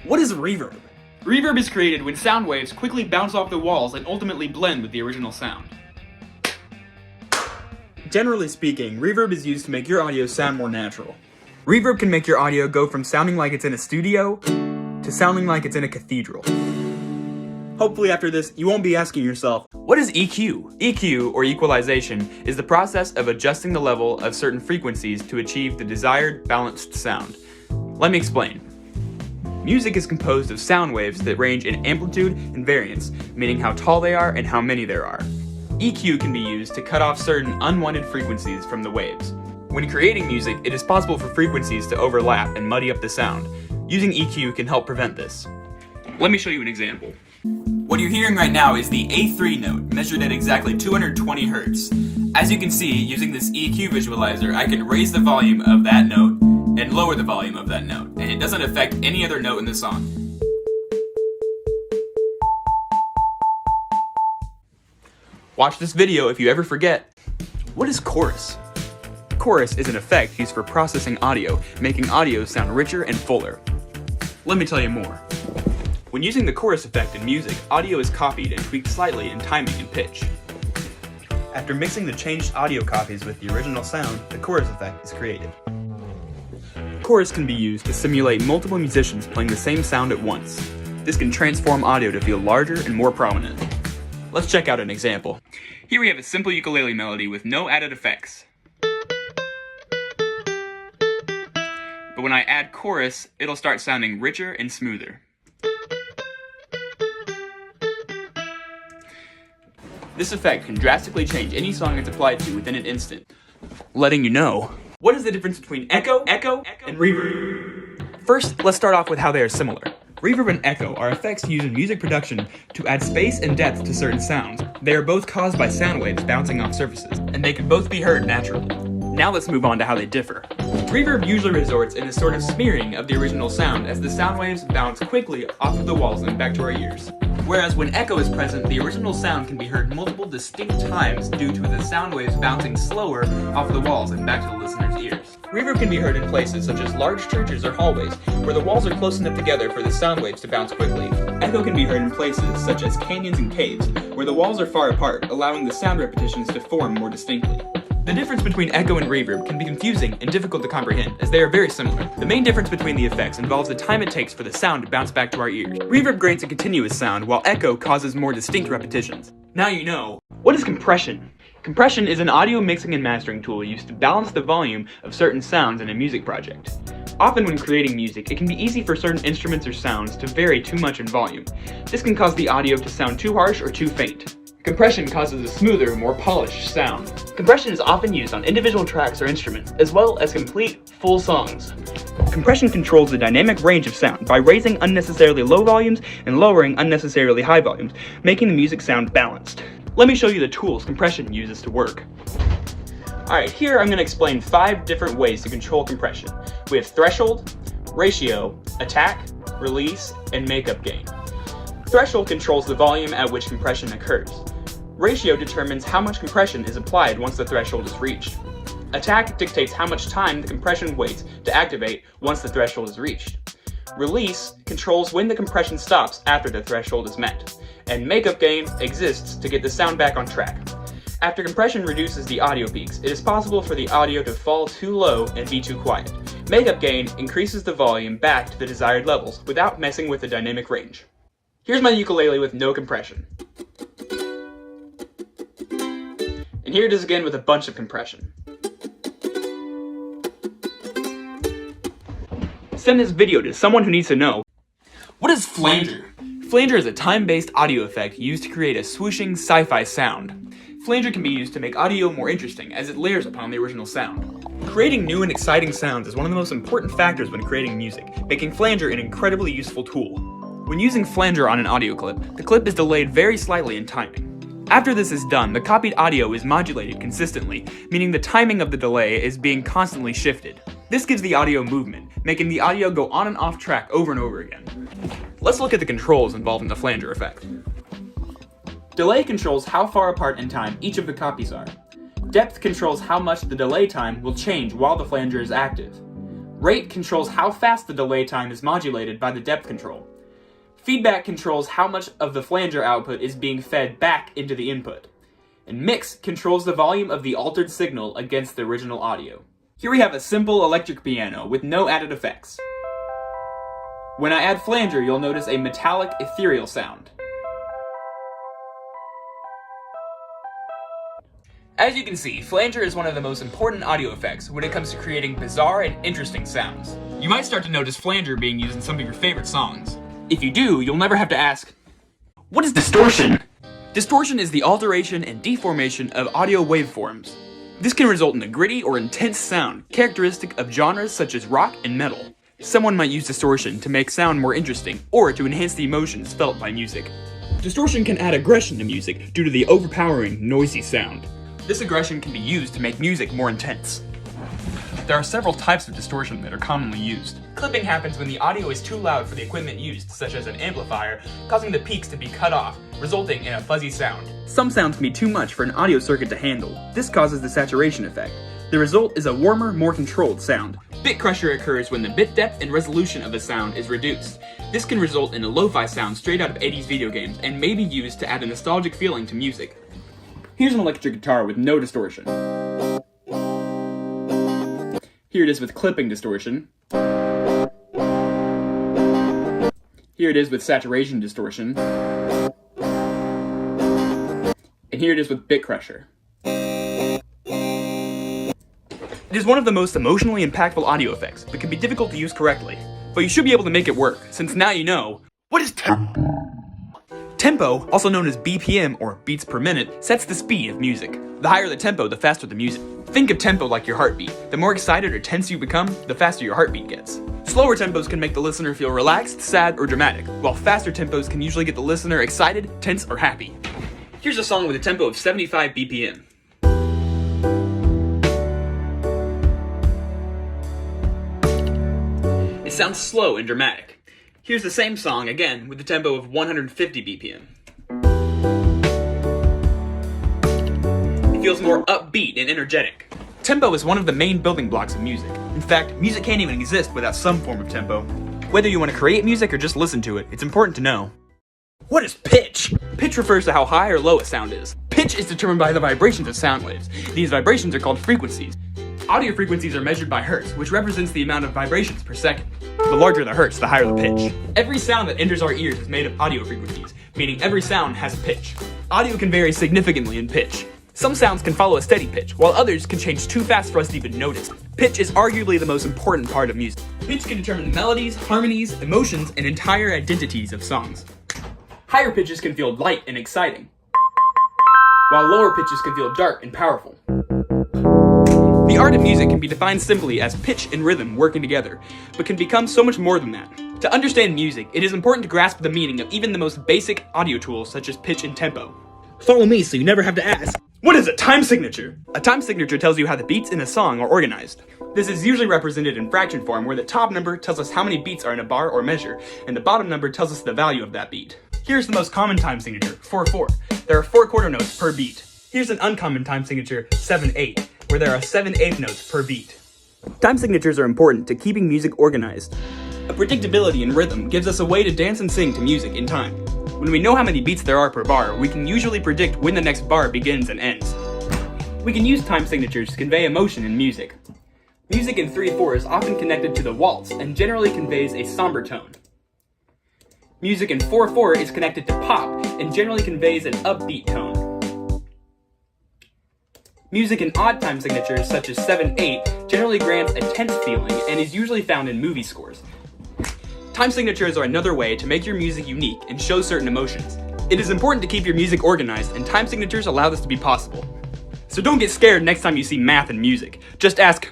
What is reverb? Reverb is created when sound waves quickly bounce off the walls and ultimately blend with the original sound. Generally speaking, reverb is used to make your audio sound more natural. Reverb can make your audio go from sounding like it's in a studio to sounding like it's in a cathedral. Hopefully after this, you won't be asking yourself, what is EQ? EQ, or equalization, is the process of adjusting the level of certain frequencies to achieve the desired balanced sound. Let me explain. Music is composed of sound waves that range in amplitude and variance, meaning how tall they are and how many there are. EQ can be used to cut off certain unwanted frequencies from the waves. When creating music, it is possible for frequencies to overlap and muddy up the sound. Using EQ can help prevent this. Let me show you an example. What you're hearing right now is the A3 note, measured at exactly 220 Hertz. As you can see, using this EQ visualizer, I can raise the volume of that note and lower the volume of that note, and it doesn't affect any other note in the song. Watch this video if you ever forget. What is chorus? Chorus is an effect used for processing audio, making audio sound richer and fuller. Let me tell you more. When using the chorus effect in music, audio is copied and tweaked slightly in timing and pitch. After mixing the changed audio copies with the original sound, the chorus effect is created. Chorus can be used to simulate multiple musicians playing the same sound at once. This can transform audio to feel larger and more prominent. Let's check out an example. Here we have a simple ukulele melody with no added effects. But when I add chorus, it'll start sounding richer and smoother. This effect can drastically change any song it's applied to within an instant. Letting you know, what is the difference between echo, and reverb? First, let's start off with how they are similar. Reverb and echo are effects used in music production to add space and depth to certain sounds. They are both caused by sound waves bouncing off surfaces, and they can both be heard naturally. Now let's move on to how they differ. Reverb usually resorts in a sort of smearing of the original sound as the sound waves bounce quickly off of the walls and back to our ears. Whereas when echo is present, the original sound can be heard multiple distinct times due to the sound waves bouncing slower off the walls and back to the listener's ears. Reverb can be heard in places such as large churches or hallways, where the walls are close enough together for the sound waves to bounce quickly. Echo can be heard in places such as canyons and caves, where the walls are far apart, allowing the sound repetitions to form more distinctly. The difference between echo and reverb can be confusing and difficult to comprehend, as they are very similar. The main difference between the effects involves the time it takes for the sound to bounce back to our ears. Reverb grants a continuous sound, while echo causes more distinct repetitions. Now you know. What is compression? Compression is an audio mixing and mastering tool used to balance the volume of certain sounds in a music project. Often when creating music, it can be easy for certain instruments or sounds to vary too much in volume. This can cause the audio to sound too harsh or too faint. Compression causes a smoother, more polished sound. Compression is often used on individual tracks or instruments, as well as complete, full songs. Compression controls the dynamic range of sound by raising unnecessarily low volumes and lowering unnecessarily high volumes, making the music sound balanced. Let me show you the tools compression uses to work. Alright, here I'm going to explain 5 different ways to control compression. We have threshold, ratio, attack, release, and makeup gain. Threshold controls the volume at which compression occurs. Ratio determines how much compression is applied once the threshold is reached. Attack dictates how much time the compression waits to activate once the threshold is reached. Release controls when the compression stops after the threshold is met. And makeup gain exists to get the sound back on track. After compression reduces the audio peaks, it is possible for the audio to fall too low and be too quiet. Makeup gain increases the volume back to the desired levels without messing with the dynamic range. Here's my ukulele with no compression. And here it is again with a bunch of compression. Send this video to someone who needs to know. What is Flanger? Flanger is a time-based audio effect used to create a swooshing sci-fi sound. Flanger can be used to make audio more interesting as it layers upon the original sound. Creating new and exciting sounds is one of the most important factors when creating music, making Flanger an incredibly useful tool. When using Flanger on an audio clip, the clip is delayed very slightly in timing. After this is done, the copied audio is modulated consistently, meaning the timing of the delay is being constantly shifted. This gives the audio movement, making the audio go on and off track over and over again. Let's look at the controls involved in the Flanger effect. Delay controls how far apart in time each of the copies are. Depth controls how much the delay time will change while the flanger is active. Rate controls how fast the delay time is modulated by the depth control. Feedback controls how much of the flanger output is being fed back into the input. And mix controls the volume of the altered signal against the original audio. Here we have a simple electric piano with no added effects. When I add flanger, you'll notice a metallic, ethereal sound. As you can see, flanger is one of the most important audio effects when it comes to creating bizarre and interesting sounds. You might start to notice flanger being used in some of your favorite songs. If you do, you'll never have to ask, what is distortion? Distortion is the alteration and deformation of audio waveforms. This can result in a gritty or intense sound, characteristic of genres such as rock and metal. Someone might use distortion to make sound more interesting, or to enhance the emotions felt by music. Distortion can add aggression to music due to the overpowering, noisy sound. This aggression can be used to make music more intense. There are several types of distortion that are commonly used. Clipping happens when the audio is too loud for the equipment used, such as an amplifier, causing the peaks to be cut off, resulting in a fuzzy sound. Some sounds can be too much for an audio circuit to handle. This causes the saturation effect. The result is a warmer, more controlled sound. Bit crusher occurs when the bit depth and resolution of a sound is reduced. This can result in a lo-fi sound straight out of 80s video games and may be used to add a nostalgic feeling to music. Here's an electric guitar with no distortion. Here it is with clipping distortion. Here it is with saturation distortion. And here it is with bit crusher. It is one of the most emotionally impactful audio effects, but can be difficult to use correctly. But you should be able to make it work, since now you know, what is tempo? Tempo, also known as BPM or beats per minute, sets the speed of music. The higher the tempo, the faster the music. Think of tempo like your heartbeat. The more excited or tense you become, the faster your heartbeat gets. Slower tempos can make the listener feel relaxed, sad, or dramatic, while faster tempos can usually get the listener excited, tense, or happy. Here's a song with a tempo of 75 BPM. It sounds slow and dramatic. Here's the same song, again, with a tempo of 150 BPM. It feels more upbeat and energetic. Tempo is one of the main building blocks of music. In fact, music can't even exist without some form of tempo. Whether you want to create music or just listen to it, it's important to know. What is pitch? Pitch refers to how high or low a sound is. Pitch is determined by the vibrations of sound waves. These vibrations are called frequencies. Audio frequencies are measured by hertz, which represents the amount of vibrations per second. The larger the hertz, the higher the pitch. Every sound that enters our ears is made of audio frequencies, meaning every sound has a pitch. Audio can vary significantly in pitch. Some sounds can follow a steady pitch, while others can change too fast for us to even notice. Pitch is arguably the most important part of music. Pitch can determine the melodies, harmonies, emotions, and entire identities of songs. Higher pitches can feel light and exciting, while lower pitches can feel dark and powerful. The art of music can be defined simply as pitch and rhythm working together, but can become so much more than that. To understand music, it is important to grasp the meaning of even the most basic audio tools such as pitch and tempo. Follow me so you never have to ask, what is a time signature? A time signature tells you how the beats in a song are organized. This is usually represented in fraction form, where the top number tells us how many beats are in a bar or measure, and the bottom number tells us the value of that beat. Here's the most common time signature, 4/4. There are 4 quarter notes per beat. Here's an uncommon time signature, 7/8, where there are 7/8 notes per beat. Time signatures are important to keeping music organized. A predictability in rhythm gives us a way to dance and sing to music in time. When we know how many beats there are per bar, we can usually predict when the next bar begins and ends. We can use time signatures to convey emotion in music. Music in 3/4 is often connected to the waltz and generally conveys a somber tone. Music in 4/4 is connected to pop and generally conveys an upbeat tone. Music in odd time signatures, such as 7/8, generally grants a tense feeling and is usually found in movie scores. Time signatures are another way to make your music unique and show certain emotions. It is important to keep your music organized, and time signatures allow this to be possible. So don't get scared next time you see math in music. Just ask,